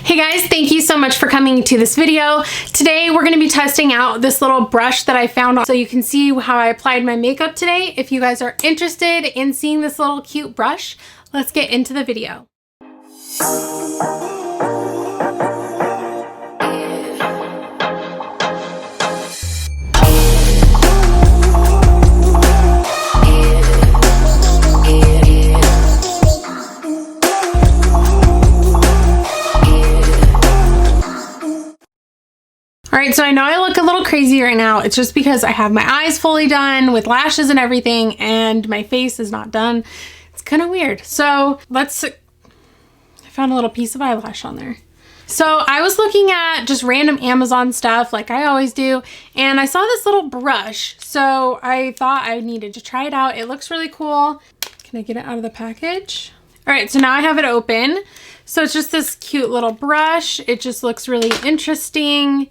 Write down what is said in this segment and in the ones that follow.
Hey guys, thank you so much for coming to this video. Today we're going to be testing out this little brush that I found so you can see how I applied my makeup today. If you guys are interested in seeing this little cute brush, let's get into the video. Alright, so I know I look a little crazy right now. It's just because I have my eyes fully done with lashes and everything, and my face is not done. It's kind of weird. So I found a little piece of eyelash on there. So I was looking at just random Amazon stuff like I always do, and I saw this little brush. So I thought I needed to try it out. It looks really cool. Can I get it out of the package? Alright, so now I have it open. So it's just this cute little brush. It just looks really interesting.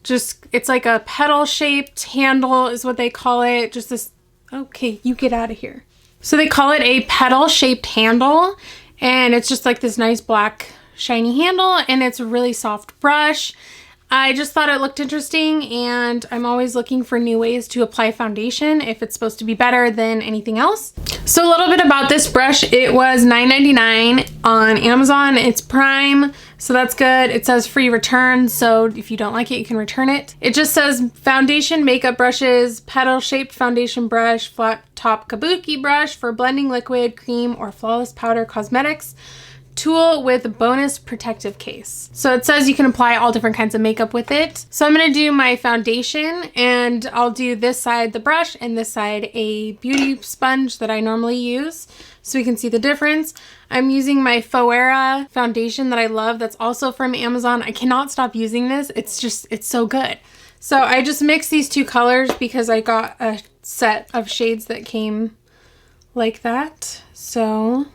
It's like a petal shaped handle is what they call it. Just this, okay, you get out of here. So they call it a petal shaped handle, and it's just like this nice black shiny handle, and it's a really soft brush. I just thought it looked interesting, and I'm always looking for new ways to apply foundation if it's supposed to be better than anything else. So a little bit about this brush. It was $9.99 on Amazon. It's Prime, so that's good. It says free return, so if you don't like it, you can return it. It just says foundation makeup brushes, petal shaped foundation brush, flat top kabuki brush for blending liquid, cream, or flawless powder cosmetics. Tool with bonus protective case. So it says you can apply all different kinds of makeup with it. So I'm going to do my foundation, and I'll do this side the brush and this side a beauty sponge that I normally use so we can see the difference. I'm using my Foera foundation that I love that's also from Amazon. I cannot stop using this. It's so good. So I just mixed these two colors because I got a set of shades that came like that. So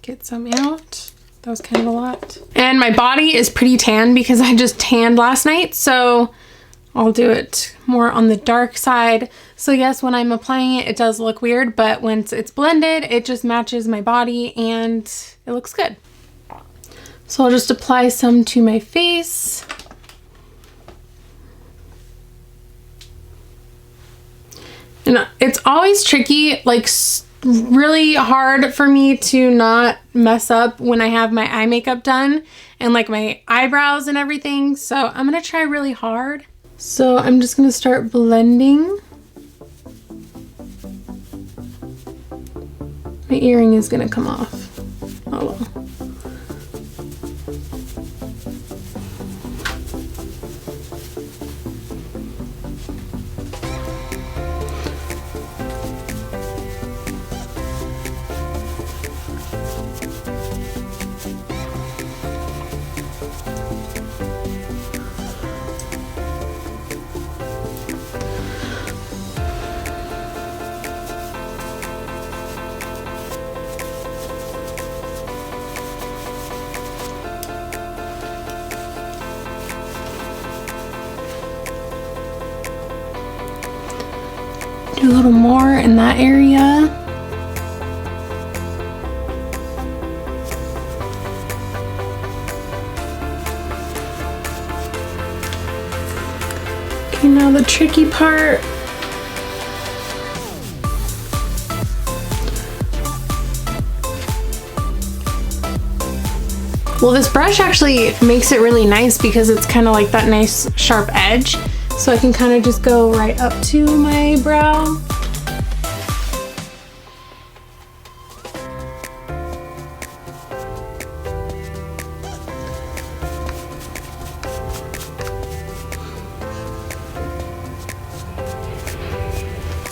get some out. That was kind of a lot. And my body is pretty tan because I just tanned last night, so I'll do it more on the dark side. So yes, when I'm applying it, it does look weird, but once it's blended, it just matches my body and it looks good. So I'll just apply some to my face. And it's always tricky, like really hard for me to not mess up when I have my eye makeup done and like my eyebrows and everything. So I'm gonna try really hard. So I'm just gonna start blending. My earring is gonna come off. Oh well. Do a little more in that area. Okay, now the tricky part. Well, this brush actually makes it really nice because it's kind of like that nice sharp edge. So I can kind of just go right up to my brow.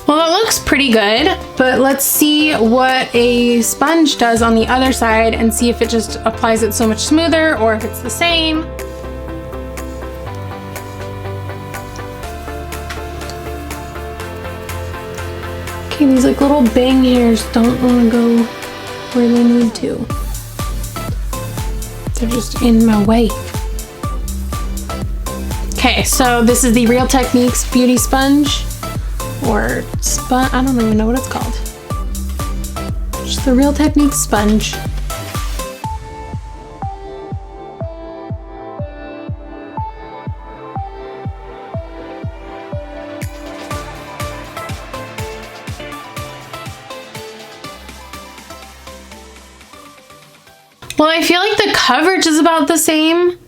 Well, that looks pretty good, but let's see what a sponge does on the other side and see if it just applies it so much smoother or if it's the same. Okay, these like little bang hairs don't want to go where they need to. They're just in my way. Okay, so this is the Real Techniques Beauty Sponge, or I don't even know what it's called. Just the Real Techniques sponge. Well, I feel like the coverage is about the same.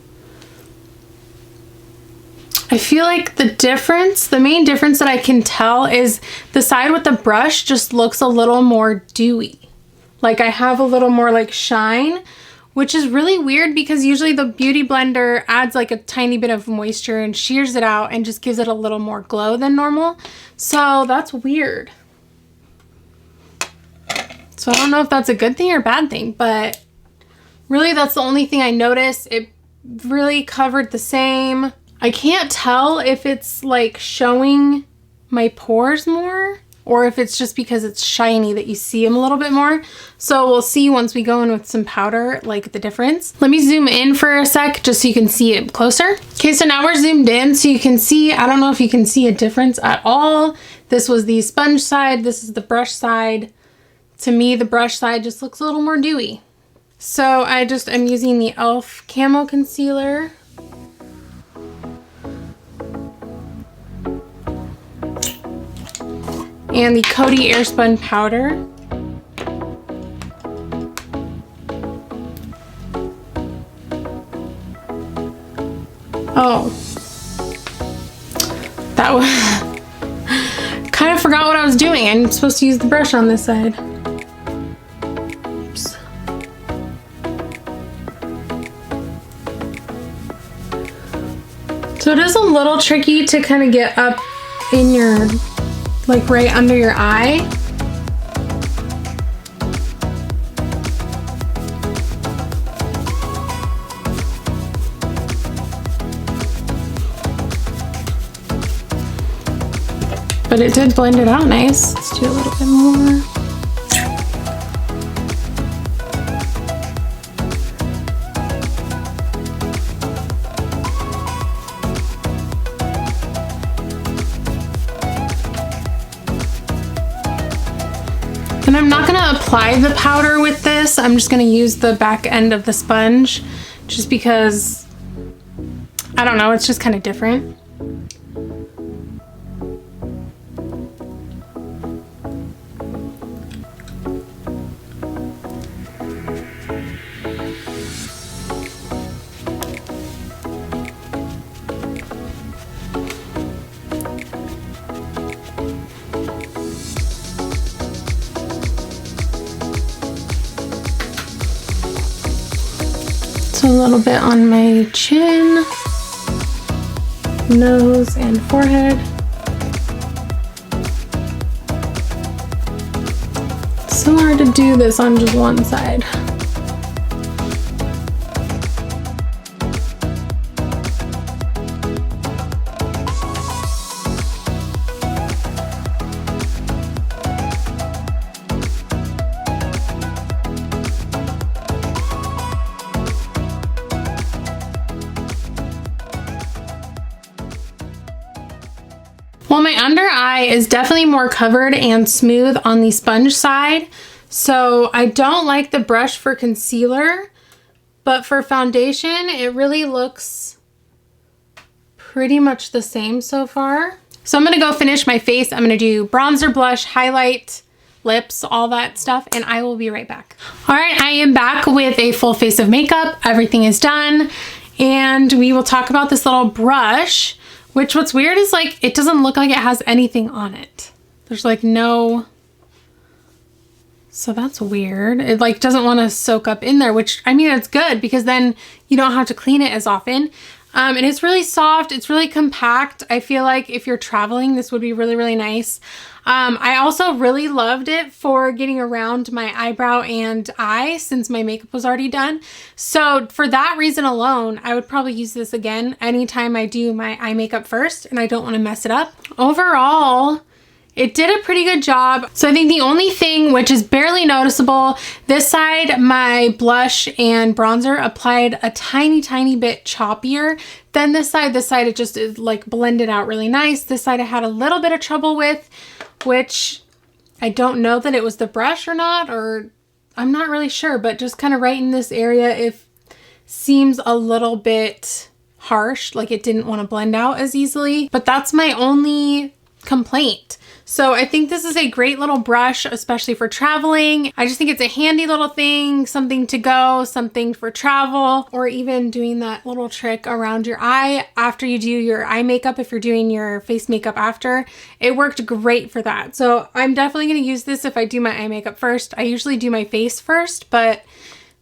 I feel like the main difference that I can tell is the side with the brush just looks a little more dewy. Like I have a little more like shine, which is really weird because usually the Beauty Blender adds like a tiny bit of moisture and shears it out and just gives it a little more glow than normal. So that's weird. So I don't know if that's a good thing or bad thing, but really that's the only thing I noticed. It really covered the same. I can't tell if it's like showing my pores more or if it's just because it's shiny that you see them a little bit more. So we'll see once we go in with some powder, like the difference. Let me zoom in for a sec just so you can see it closer. Okay, so now we're zoomed in so you can see, I don't know if you can see a difference at all. This was the sponge side, this is the brush side. To me, the brush side just looks a little more dewy. So I just am using the e.l.f. Camo Concealer. And the Coty Airspun Powder. Oh. That was... kind of forgot what I was doing. I'm supposed to use the brush on this side. Oops. So it is a little tricky to kind of get up in your... like right under your eye. But it did blend it out nice. Let's do a little bit more. And I'm not gonna apply the powder with this. I'm just gonna use the back end of the sponge just because, I don't know, it's just kind of different. A little bit on my chin, nose, and forehead. It's so hard to do this on just one side. Well, my under eye is definitely more covered and smooth on the sponge side. So I don't like the brush for concealer, but for foundation, it really looks pretty much the same so far. So I'm gonna go finish my face. I'm gonna do bronzer, blush, highlight, lips, all that stuff, and I will be right back. All right, I am back with a full face of makeup. Everything is done, and we will talk about this little brush. Which what's weird is like, it doesn't look like it has anything on it. There's like no, so that's weird. It like doesn't want to soak up in there, which I mean, it's good because then you don't have to clean it as often. And it's really soft. It's really compact. I feel like if you're traveling, this would be really, really nice. I also really loved it for getting around my eyebrow and eye since my makeup was already done. So for that reason alone, I would probably use this again anytime I do my eye makeup first and I don't want to mess it up. Overall, it did a pretty good job. So I think the only thing which is barely noticeable, this side, my blush and bronzer applied a tiny, tiny bit choppier than this side. This side, it just is like blended out really nice. This side I had a little bit of trouble with, which I don't know that it was the brush or not, or I'm not really sure, but just kind of right in this area, it seems a little bit harsh, like it didn't want to blend out as easily, but that's my only complaint. So I think this is a great little brush, especially for traveling. I just think it's a handy little thing, something to go, something for travel, or even doing that little trick around your eye after you do your eye makeup. If you're doing your face makeup after, it worked great for that. So I'm definitely going to use this if I do my eye makeup first. I usually do my face first, but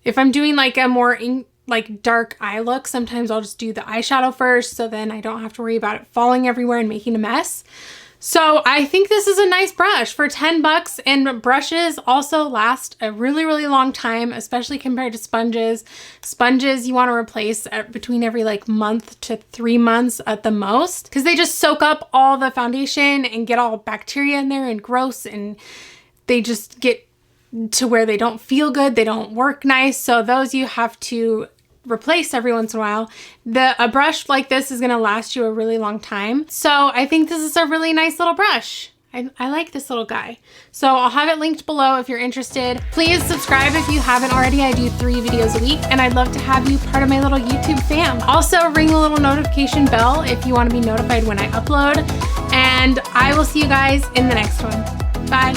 if I'm doing like a more like dark eye look, sometimes I'll just do the eyeshadow first, so then I don't have to worry about it falling everywhere and making a mess. So I think this is a nice brush for 10 bucks, and brushes also last a really, really long time, especially compared to sponges. Sponges you want to replace between every like month to 3 months at the most, because they just soak up all the foundation and get all bacteria in there and gross, and they just get to where they don't feel good, they don't work nice. So those you have to replace every once in a while. A brush like this is going to last you a really long time. So I think this is a really nice little brush. I like this little guy. So I'll have it linked below if you're interested. Please subscribe if you haven't already. I do 3 videos a week, and I'd love to have you part of my little YouTube fam. Also ring the little notification bell if you want to be notified when I upload, and I will see you guys in the next one. Bye.